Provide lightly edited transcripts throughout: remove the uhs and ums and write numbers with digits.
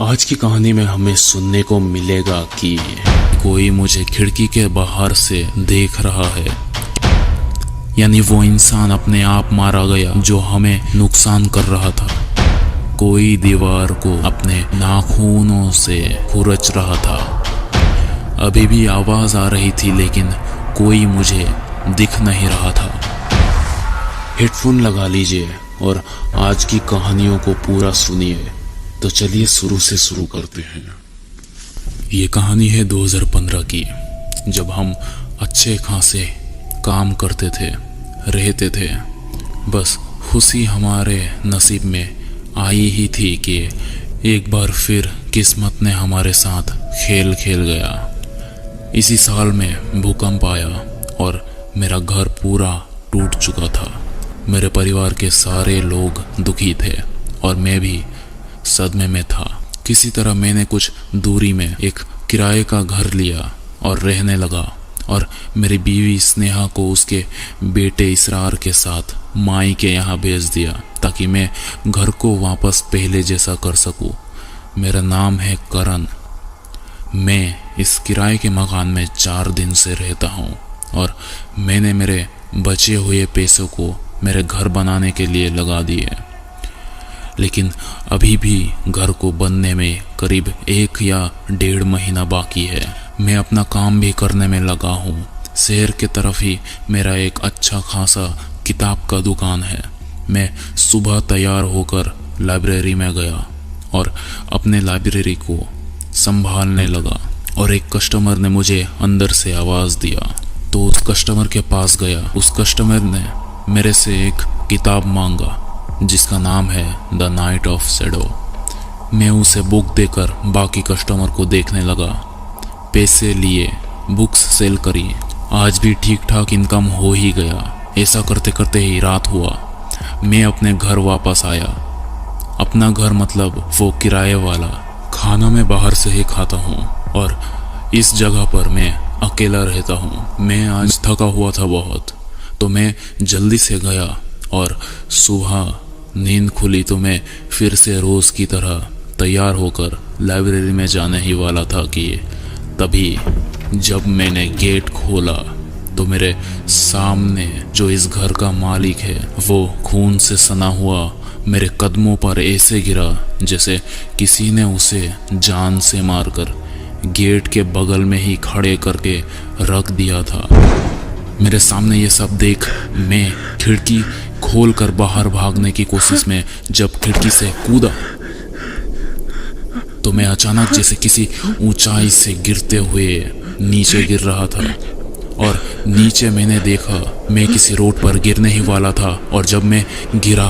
आज की कहानी में हमें सुनने को मिलेगा कि कोई मुझे खिड़की के बाहर से देख रहा है, यानी वो इंसान अपने आप मारा गया जो हमें नुकसान कर रहा था। कोई दीवार को अपने नाखूनों से खुरच रहा था। अभी भी आवाज आ रही थी लेकिन कोई मुझे दिख नहीं रहा था। हेडफोन लगा लीजिए और आज की कहानियों को पूरा सुनिए। तो चलिए शुरू से शुरू करते हैं। ये कहानी है 2015 की, जब हम अच्छे खासे काम करते थे, रहते थे। बस खुशी हमारे नसीब में आई ही थी कि एक बार फिर किस्मत ने हमारे साथ खेल खेल गया। इसी साल में भूकंप आया और मेरा घर पूरा टूट चुका था। मेरे परिवार के सारे लोग दुखी थे और मैं भी सदमे में था। किसी तरह मैंने कुछ दूरी में एक किराए का घर लिया और रहने लगा, और मेरी बीवी स्नेहा को उसके बेटे इसरार के साथ माई के यहाँ भेज दिया ताकि मैं घर को वापस पहले जैसा कर सकूं। मेरा नाम है करण। मैं इस किराए के मकान में 4 दिन से रहता हूँ और मैंने मेरे बचे हुए पैसों को मेरे घर बनाने के लिए लगा दिए। लेकिन अभी भी घर को बनने में करीब 1 या 1.5 महीना बाकी है। मैं अपना काम भी करने में लगा हूँ। शहर के तरफ ही मेरा एक अच्छा खासा किताब का दुकान है। मैं सुबह तैयार होकर लाइब्रेरी में गया और अपने लाइब्रेरी को संभालने लगा, और एक कस्टमर ने मुझे अंदर से आवाज़ दिया तो उस कस्टमर के पास गया। उस कस्टमर ने मेरे से एक किताब मांगा जिसका नाम है द नाइट ऑफ शैडो। मैं उसे बुक देकर बाकी कस्टमर को देखने लगा। पैसे लिए, बुक्स सेल करी। आज भी ठीक ठाक इनकम हो ही गया। ऐसा करते करते ही रात हुआ। मैं अपने घर वापस आया। अपना घर मतलब वो किराए वाला। खाना मैं बाहर से ही खाता हूँ और इस जगह पर मैं अकेला रहता हूँ। मैं आज थका हुआ था बहुत, तो मैं जल्दी से गया और सुबह नींद खुली तो मैं फिर से रोज की तरह तैयार होकर लाइब्रेरी में जाने ही वाला था कि तभी जब मैंने गेट खोला तो मेरे सामने जो इस घर का मालिक है वो खून से सना हुआ मेरे कदमों पर ऐसे गिरा जैसे किसी ने उसे जान से मारकर गेट के बगल में ही खड़े करके रख दिया था। मेरे सामने ये सब देख मैं खिड़की खोलकर बाहर भागने की कोशिश में जब खिड़की से कूदा तो मैं अचानक जैसे किसी ऊंचाई से गिरते हुए नीचे गिर रहा था, और नीचे मैंने देखा मैं किसी रोड पर गिरने ही वाला था। और जब मैं गिरा,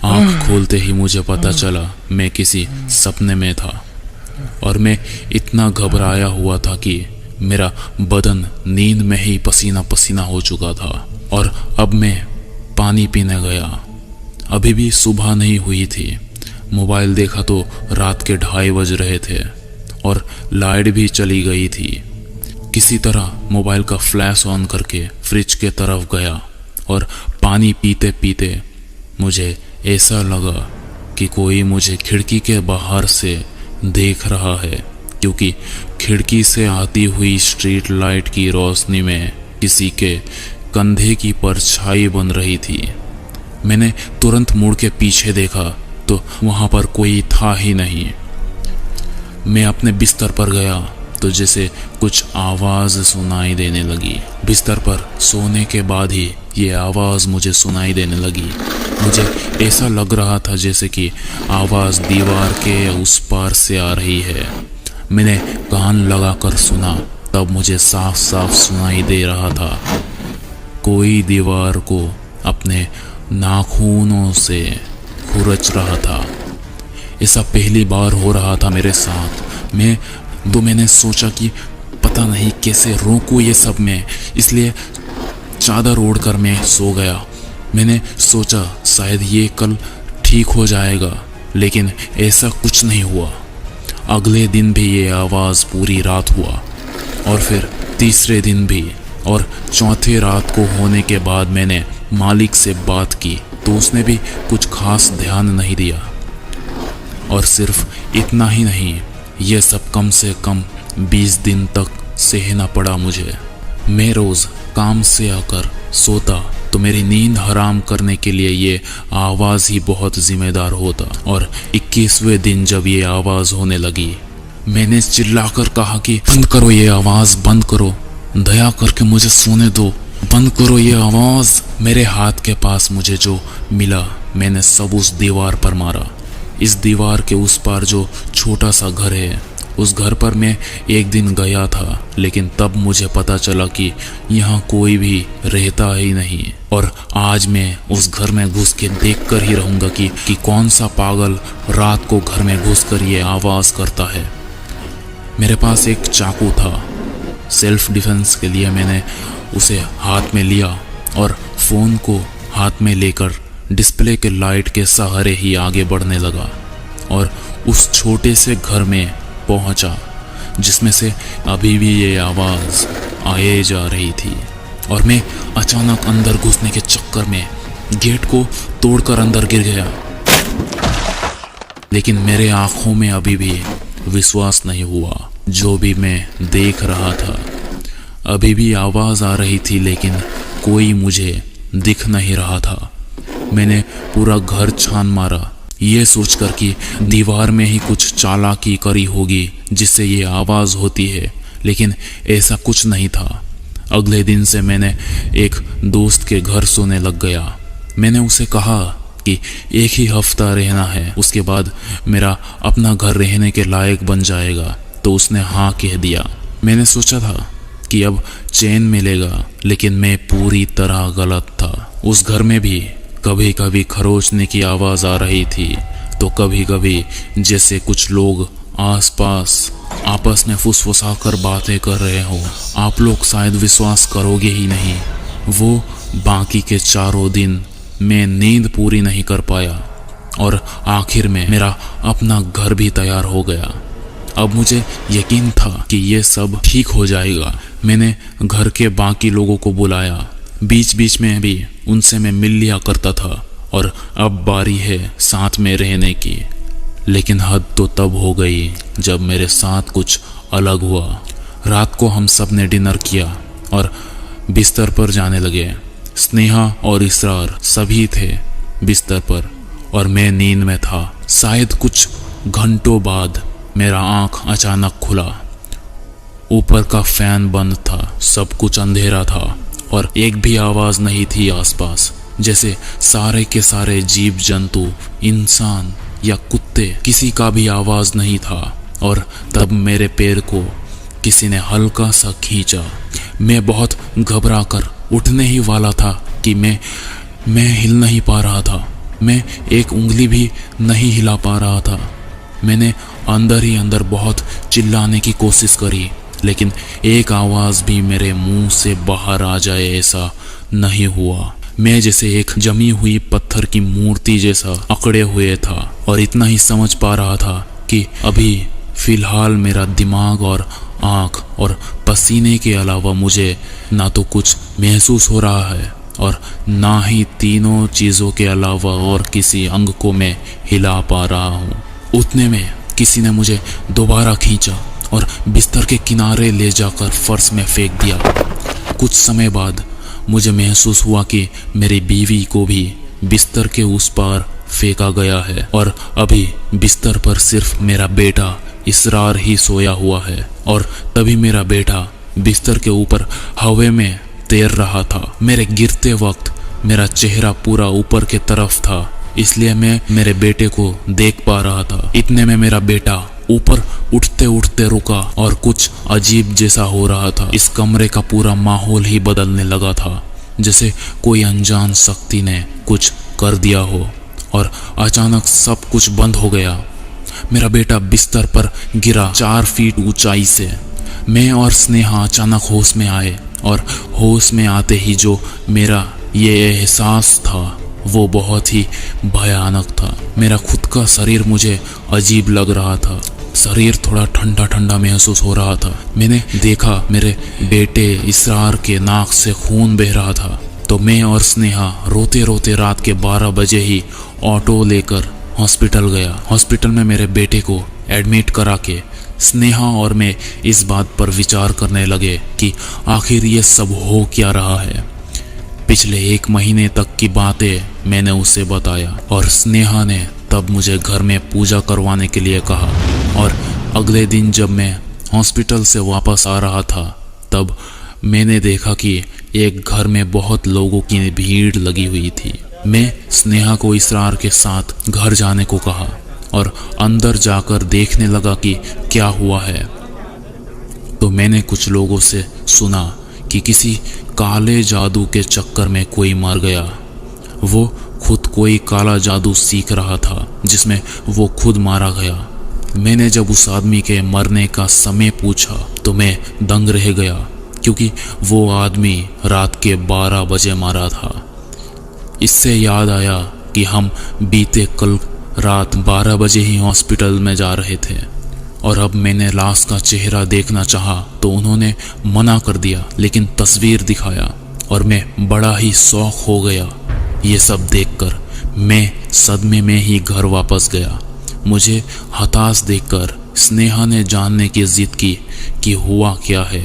आंख खोलते ही मुझे पता चला मैं किसी सपने में था, और मैं इतना घबराया हुआ था कि मेरा बदन नींद में ही पसीना पसीना हो चुका था। और अब मैं पानी पीने गया। अभी भी सुबह नहीं हुई थी। मोबाइल देखा तो रात के 2:30 बज रहे थे और लाइट भी चली गई थी। किसी तरह मोबाइल का फ्लैश ऑन करके फ्रिज के तरफ गया और पानी पीते पीते मुझे ऐसा लगा कि कोई मुझे खिड़की के बाहर से देख रहा है, क्योंकि खिड़की से आती हुई स्ट्रीट लाइट की रोशनी में किसी के कंधे की परछाई बन रही थी। मैंने तुरंत मुड़ के पीछे देखा तो वहां पर कोई था ही नहीं। मैं अपने बिस्तर पर गया तो जैसे कुछ आवाज सुनाई देने लगी। बिस्तर पर सोने के बाद ही ये आवाज मुझे सुनाई देने लगी। मुझे ऐसा लग रहा था जैसे कि आवाज दीवार के उस पार से आ रही है। मैंने कान लगाकर सुना, तब मुझे साफ साफ सुनाई दे रहा था कोई दीवार को अपने नाखूनों से खुरच रहा था। ऐसा पहली बार हो रहा था मेरे साथ। मैंने सोचा कि पता नहीं कैसे रोकूं ये सब मैं, इसलिए चादर ओढ़कर मैं सो गया। मैंने सोचा शायद ये कल ठीक हो जाएगा, लेकिन ऐसा कुछ नहीं हुआ। अगले दिन भी ये आवाज़ पूरी रात हुआ, और फिर तीसरे दिन भी, और चौथे रात को होने के बाद मैंने मालिक से बात की तो उसने भी कुछ खास ध्यान नहीं दिया। और सिर्फ इतना ही नहीं, ये सब कम से कम 20 दिन तक सहना पड़ा मुझे। मैं रोज काम से आकर सोता तो मेरी नींद हराम करने के लिए ये आवाज ही बहुत जिम्मेदार होता। और 21वें दिन जब ये आवाज होने लगी, मैंने चिल्लाकर कहा कि बंद करो ये आवाज, बंद करो, दया करके मुझे सोने दो, बंद करो ये आवाज। मेरे हाथ के पास मुझे जो मिला मैंने सब उस दीवार पर मारा। इस दीवार के उस पार जो छोटा सा घर है, उस घर पर मैं एक दिन गया था, लेकिन तब मुझे पता चला कि यहाँ कोई भी रहता ही नहीं। और आज मैं उस घर में घुस के देख कर ही रहूंगा कि कौन सा पागल रात को घर में घुस कर ये आवाज करता है। मेरे पास एक चाकू था, सेल्फ डिफेंस के लिए मैंने उसे हाथ में लिया और फोन को हाथ में लेकर डिस्प्ले के लाइट के सहारे ही आगे बढ़ने लगा और उस छोटे से घर में पहुंचा जिसमें से अभी भी ये आवाज आए जा रही थी। और मैं अचानक अंदर घुसने के चक्कर में गेट को तोड़कर अंदर गिर गया। लेकिन मेरे आंखों में अभी भी विश्वास नहीं हुआ जो भी मैं देख रहा था। अभी भी आवाज आ रही थी लेकिन कोई मुझे दिख नहीं रहा था। मैंने पूरा घर छान मारा, ये सोचकर कि दीवार में ही कुछ चालाकी करी होगी जिससे ये आवाज होती है, लेकिन ऐसा कुछ नहीं था। अगले दिन से मैंने एक दोस्त के घर सोने लग गया। मैंने उसे कहा कि एक ही हफ्ता रहना है, उसके बाद मेरा अपना घर रहने के लायक बन जाएगा। तो उसने हाँ कह दिया। मैंने सोचा था कि अब चैन मिलेगा, लेकिन मैं पूरी तरह गलत था। उस घर में भी कभी कभी खरोचने की आवाज आ रही थी, तो कभी कभी जैसे कुछ लोग आसपास आपस में फुसफुसाकर बातें कर रहे हो। आप लोग शायद विश्वास करोगे ही नहीं, वो बाकी के 4 दिन मैं नींद पूरी नहीं कर पाया और आखिर में मेरा अपना घर भी तैयार हो गया। अब मुझे यकीन था कि ये सब ठीक हो जाएगा। मैंने घर के बाकी लोगों को बुलाया, बीच बीच में भी उनसे मैं मिल लिया करता था और अब बारी है साथ में रहने की। लेकिन हद तो तब हो गई जब मेरे साथ कुछ अलग हुआ। रात को हम सब ने डिनर किया और बिस्तर पर जाने लगे। स्नेहा और इसरार सभी थे बिस्तर पर और मैं नींद में था। शायद कुछ घंटों बाद मेरा आंख अचानक खुला। ऊपर का फैन बंद था, सब कुछ अंधेरा था और एक भी आवाज नहीं थी आसपास। जैसे सारे के सारे जीव जंतु, इंसान या कुत्ते, किसी का भी आवाज नहीं था। और तब मेरे पैर को किसी ने हल्का सा खींचा। मैं बहुत घबरा कर उठने ही वाला था कि मैं हिल नहीं पा रहा था। मैं एक उंगली भी नहीं हिला पा रहा था। मैंने अंदर ही अंदर बहुत चिल्लाने की कोशिश करी, लेकिन एक आवाज भी मेरे मुंह से बाहर आ जाए ऐसा नहीं हुआ। मैं जैसे एक जमी हुई पत्थर की मूर्ति जैसा अकड़े हुए था और इतना ही समझ पा रहा था कि अभी फिलहाल मेरा दिमाग और आंख और पसीने के अलावा मुझे ना तो कुछ महसूस हो रहा है और ना ही तीनों चीजों के अलावा और किसी अंग को मैं हिला पा रहा हूँ। उतने में किसी ने मुझे दोबारा खींचा और बिस्तर के किनारे ले जाकर फर्श में फेंक दिया। कुछ समय बाद मुझे महसूस हुआ कि मेरी बीवी को भी बिस्तर के उस पार फेंका गया है और अभी बिस्तर पर सिर्फ मेरा बेटा इसरार ही सोया हुआ है। और तभी मेरा बेटा बिस्तर के ऊपर हवा में तैर रहा था। मेरे गिरते वक्त मेरा चेहरा पूरा ऊपर के तरफ था, इसलिए मैं मेरे बेटे को देख पा रहा था। इतने में मेरा बेटा ऊपर उठते उठते रुका और कुछ अजीब जैसा हो रहा था। इस कमरे का पूरा माहौल ही बदलने लगा था, जैसे कोई अनजान शक्ति ने कुछ कर दिया हो और अचानक सब कुछ बंद हो गया। मेरा बेटा बिस्तर पर गिरा 4 फीट ऊंचाई से। मैं और स्नेहा अचानक होश में आए और होश में आते ही जो मेरा ये एहसास था वो बहुत ही भयानक था। मेरा खुद का शरीर मुझे अजीब लग रहा था। शरीर थोड़ा ठंडा ठंडा महसूस हो रहा था। मैंने देखा मेरे बेटे इसरार के नाक से खून बह रहा था। तो मैं और स्नेहा रोते रोते रात के 12 बजे ही ऑटो लेकर हॉस्पिटल गया। हॉस्पिटल में मेरे बेटे को एडमिट करा के स्नेहा और मैं इस बात पर विचार करने लगे कि आखिर ये सब हो क्या रहा है। पिछले 1 महीने तक की बातें मैंने उसे बताया और स्नेहा ने तब मुझे घर में पूजा करवाने के लिए कहा। और अगले दिन जब मैं हॉस्पिटल से वापस आ रहा था तब मैंने देखा कि एक घर में बहुत लोगों की भीड़ लगी हुई थी। मैं स्नेहा को इसरार के साथ घर जाने को कहा और अंदर जाकर देखने लगा कि क्या हुआ है। तो मैंने कुछ लोगों से सुना कि किसी काले जादू के चक्कर में कोई मर गया। वो खुद कोई काला जादू सीख रहा था जिसमें वो खुद मारा गया। मैंने जब उस आदमी के मरने का समय पूछा तो मैं दंग रह गया, क्योंकि वो आदमी रात के 12 बजे मारा था। इससे याद आया कि हम बीते कल रात 12 बजे ही हॉस्पिटल में जा रहे थे और अब मैंने लाश का चेहरा देखना चाहा तो उन्होंने मना कर दिया, लेकिन तस्वीर दिखाया और मैं बड़ा ही शौक हो गया। ये सब देखकर मैं सदमे में ही घर वापस गया। मुझे हताश देखकर स्नेहा ने जानने की जिद की कि हुआ क्या है।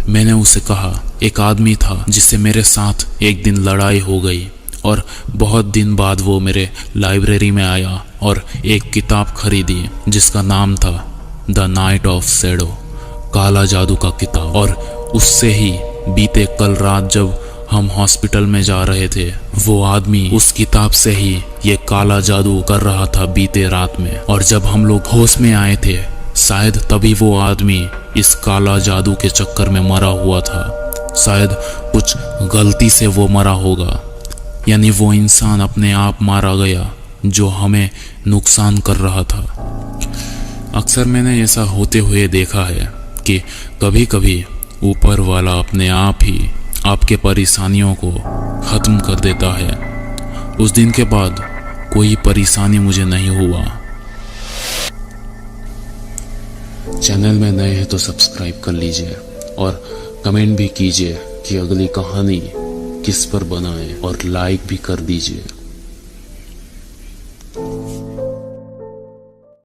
मैंने उसे कहा एक आदमी था जिससे मेरे साथ एक दिन लड़ाई हो गई और बहुत दिन बाद वो मेरे लाइब्रेरी में आया और एक किताब खरीदी जिसका नाम था द नाइट ऑफ शैडो, काला जादू का किताब। और उससे ही बीते कल रात जब हम हॉस्पिटल में जा रहे थे वो आदमी उस किताब से ही ये काला जादू कर रहा था बीते रात में। और जब हम लोग होश में आए थे शायद तभी वो आदमी इस काला जादू के चक्कर में मरा हुआ था। शायद कुछ गलती से वो मरा होगा, यानी वो इंसान अपने आप मारा गया जो हमें नुकसान कर रहा था। अक्सर मैंने ऐसा होते हुए देखा है कि कभी कभी ऊपर वाला अपने आप ही आपके परेशानियों को खत्म कर देता है। उस दिन के बाद कोई परेशानी मुझे नहीं हुआ। चैनल में नए हैं तो सब्सक्राइब कर लीजिए और कमेंट भी कीजिए कि अगली कहानी किस पर बनाएं और लाइक भी कर दीजिए।